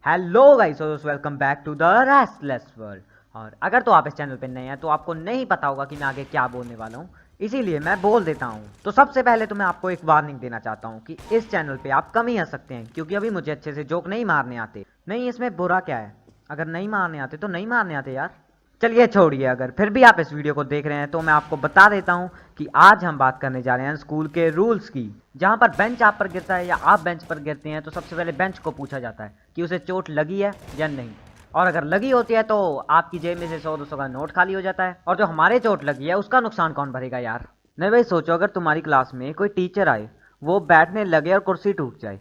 Hello guys, welcome back to the restless world. और अगर तो आप इस चैनल पे नए हैं तो आपको नहीं पता होगा कि मैं आगे क्या बोलने वाला हूँ, इसीलिए मैं बोल देता हूँ। तो सबसे पहले तो मैं आपको एक वार्निंग देना चाहता हूँ कि इस चैनल पे आप कम ही हंस सकते हैं, क्योंकि अभी मुझे अच्छे से जोक नहीं मारने आते। नहीं, इसमें बुरा क्या है? अगर नहीं मारने आते तो नहीं मारने आते यार। चलिए छोड़िए, अगर फिर भी आप इस वीडियो को देख रहे हैं तो मैं आपको बता देता हूँ कि आज हम बात करने जा रहे हैं स्कूल के रूल्स की। जहाँ पर बेंच आप पर गिरता है या आप बेंच पर गिरते हैं तो सबसे पहले बेंच को पूछा जाता है कि उसे चोट लगी है या नहीं। और अगर लगी होती है तो आपकी जेब में से 100-200 का नोट खाली हो जाता है, और जो हमारे चोट लगी है उसका नुकसान कौन भरेगा यार? नहीं भाई, सोचो अगर तुम्हारी क्लास में कोई टीचर आए, वो बैठने लगे और कुर्सी टूट जाए,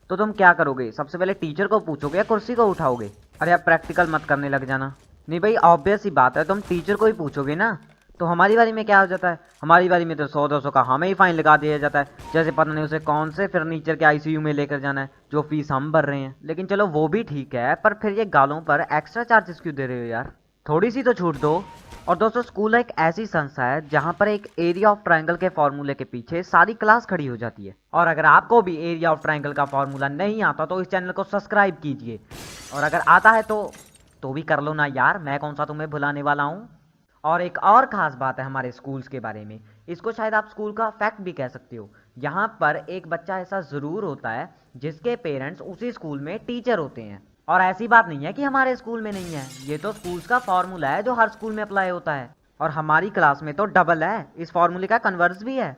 तो तुम क्या करोगे? सबसे पहले टीचर को पूछोगे या कुर्सी को उठाओगे? अरे आप प्रैक्टिकल मत करने लग जाना। नहीं भाई, ऑब्वियस ही बात है, तुम टीचर को ही पूछोगे ना। तो हमारी बारी में क्या हो जाता है? हमारी बारी में तो 100-200 का हमें ही फाइन लगा दिया जाता है, जैसे पता नहीं उसे कौन से फर्नीचर के आईसीयू में लेकर जाना है, जो फीस हम भर रहे हैं। लेकिन चलो वो भी ठीक है, पर फिर ये गालों पर एक्स्ट्रा चार्जेस क्यों दे रहे हो यार? थोड़ी सी तो छूट दो। और दोस्तों, स्कूल एक ऐसी संस्था है जहां पर एक एरिया ऑफ ट्रायंगल के फॉर्मूले के पीछे सारी क्लास खड़ी हो जाती है। और अगर आपको भी एरिया ऑफ ट्रायंगल का फॉर्मूला नहीं आता तो इस चैनल को सब्सक्राइब कीजिए, और अगर आता है तो भी कर लो ना यार, मैं कौन सा तुम्हें भुलाने वाला हूँ। और एक और खास बात है हमारे स्कूल्स के बारे में, इसको शायद आप स्कूल का फैक्ट भी कह सकते हो। यहाँ पर एक बच्चा ऐसा ज़रूर होता है जिसके पेरेंट्स उसी स्कूल में टीचर होते हैं। और ऐसी बात नहीं है कि हमारे स्कूल में नहीं है, ये तो स्कूल्स का फॉर्मूला है जो हर स्कूल में अप्लाई होता है। और हमारी क्लास में तो डबल है, इस फॉर्मूले का कन्वर्स भी है।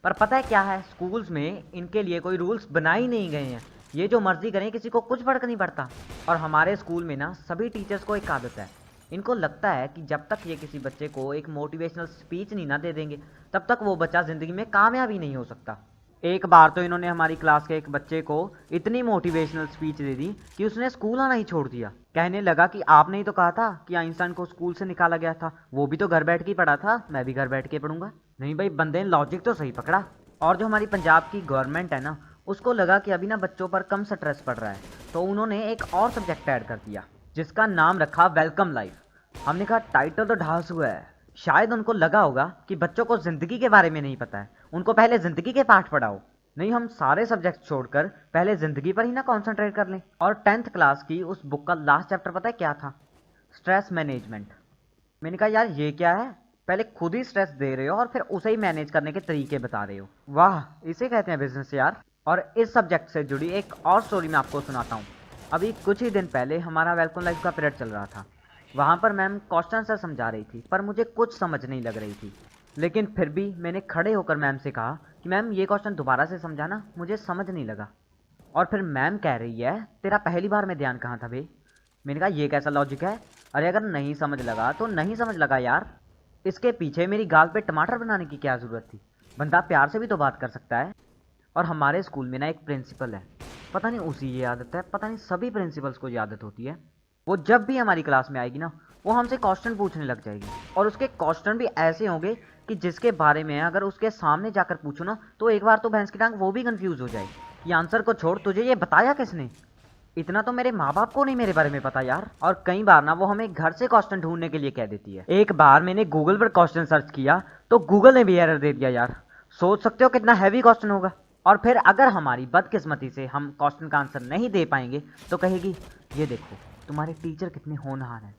पर पता है क्या है, स्कूल्स में इनके लिए कोई रूल्स बनाए ही नहीं गए हैं, ये जो मर्जी करें, किसी को कुछ फर्क नहीं पड़ता। और हमारे स्कूल में ना सभी टीचर्स को एक आदत है, इनको लगता है कि जब तक ये किसी बच्चे को एक मोटिवेशनल स्पीच नहीं ना दे देंगे, तब तक वो बच्चा ज़िंदगी में कामयाब ही नहीं हो सकता। एक बार तो इन्होंने हमारी क्लास के एक बच्चे को इतनी मोटिवेशनल स्पीच दे दी कि उसने स्कूल आना ही छोड़ दिया। कहने लगा कि आपने ही तो कहा था कि आइंस्टाइन को स्कूल से निकाला गया था, वो भी तो घर बैठ के ही पढ़ा था, मैं भी घर बैठ के पढ़ूंगा। नहीं भाई, बंदे ने लॉजिक तो सही पकड़ा। और जो हमारी पंजाब की गवर्नमेंट है ना, उसको लगा कि अभी ना बच्चों पर कम स्ट्रेस पड़ रहा है, तो उन्होंने एक और सब्जेक्ट ऐड कर दिया जिसका नाम रखा वेलकम लाइफ। हमने कहा टाइटल तो ढास हुआ है, शायद उनको लगा होगा कि बच्चों को जिंदगी के बारे में नहीं पता है, उनको पहले जिंदगी के पाठ पढ़ाओ। नहीं, हम सारे सब्जेक्ट छोड़कर पहले जिंदगी पर ही ना कॉन्सेंट्रेट कर लें। और 10th क्लास की उस बुक का लास्ट चैप्टर पता है क्या था? Stress management. मैंने कहा यार ये क्या है, पहले खुद ही स्ट्रेस दे रहे हो और फिर उसे ही मैनेज करने के तरीके बता रहे हो। वाह, इसे कहते हैं बिजनेस यार। और इस सब्जेक्ट से जुड़ी एक और स्टोरी मैं आपको सुनाता हूँ। अभी कुछ ही दिन पहले हमारा वेलकम लाइफ का पीरियड चल रहा था। वहाँ पर मैम क्वेश्चन आंसर समझा रही थी, पर मुझे कुछ समझ नहीं लग रही थी। लेकिन फिर भी मैंने खड़े होकर मैम से कहा कि मैम ये क्वेश्चन दोबारा से समझाना, मुझे समझ नहीं लगा। और फिर मैम कह रही है तेरा पहली बार में ध्यान कहाँ था बे? मैंने कहा ये कैसा लॉजिक है? अरे अगर नहीं समझ लगा तो नहीं समझ लगा यार, इसके पीछे मेरी गाल पे टमाटर बनाने की क्या ज़रूरत थी? बंदा प्यार से भी तो बात कर सकता है। और हमारे स्कूल में ना एक प्रिंसिपल है, पता नहीं उसी ये आदत है, पता नहीं सभी प्रिंसिपल्स को ये आदत होती है। वो जब भी हमारी क्लास में आएगी ना, वो हमसे क्वेश्चन पूछने लग जाएगी, और उसके क्वेश्चन भी ऐसे होंगे कि जिसके बारे में अगर उसके सामने जाकर पूछो ना, तो एक बार तो भैंस की टांग वो भी कंफ्यूज हो जाए। ये आंसर को छोड़, तुझे ये बताया किसने? इतना तो मेरे माँ बाप को नहीं मेरे बारे में पता यार। और कई बार ना वो हमें घर से क्वेश्चन ढूंढने के लिए कह देती है। एक बार मैंने गूगल पर क्वेश्चन सर्च किया तो गूगल ने भी एरर दे दिया यार। सोच सकते हो कितना हैवी क्वेश्चन होगा। और फिर अगर हमारी बदकिस्मती से हम क्वेश्चन का आंसर नहीं दे पाएंगे तो कहेगी ये देखो तुम्हारे टीचर कितने होनहार हैं,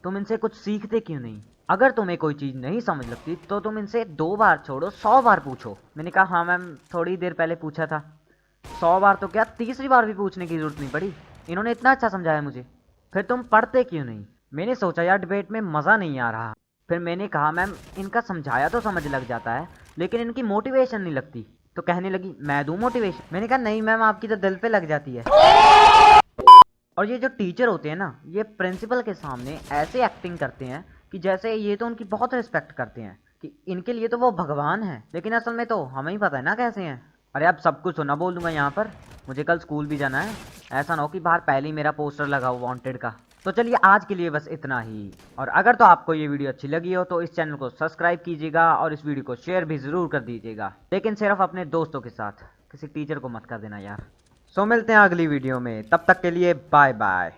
तुम इनसे कुछ सीखते क्यों नहीं? अगर तुम्हें कोई चीज़ नहीं समझ लगती तो तुम इनसे 2 बार छोड़ो 100 बार पूछो। मैंने कहा हाँ मैम, थोड़ी देर पहले पूछा था। 100 बार तो क्या, तीसरी बार भी पूछने की जरूरत नहीं पड़ी, इन्होंने इतना अच्छा समझाया मुझे। फिर तुम पढ़ते क्यों नहीं? मैंने सोचा यार डिबेट में मज़ा नहीं आ रहा। फिर मैंने कहा मैम इनका समझाया तो समझ लग जाता है, लेकिन इनकी मोटिवेशन नहीं लगती। तो कहने लगी मैं दूं मोटिवेशन? मैंने कहा नहीं मैम, आपकी तो दिल पे लग जाती है। और ये जो टीचर होते हैं ना, ये प्रिंसिपल के सामने ऐसे एक्टिंग करते हैं कि जैसे ये तो उनकी बहुत रिस्पेक्ट करते हैं, कि इनके लिए तो वो भगवान है, लेकिन असल में तो हमें ही पता है ना कैसे हैं। अरे अब सब कुछ सुना बोल दूंगा यहाँ पर, मुझे कल स्कूल भी जाना है, ऐसा ना हो कि बाहर पहले ही मेरा पोस्टर लगा हो वांटेड का। तो चलिए आज के लिए बस इतना ही। और अगर तो आपको ये वीडियो अच्छी लगी हो तो इस चैनल को सब्सक्राइब कीजिएगा और इस वीडियो को शेयर भी ज़रूर कर दीजिएगा, लेकिन सिर्फ अपने दोस्तों के साथ, किसी टीचर को मत कर देना यार। सो मिलते हैं अगली वीडियो में, तब तक के लिए बाय बाय।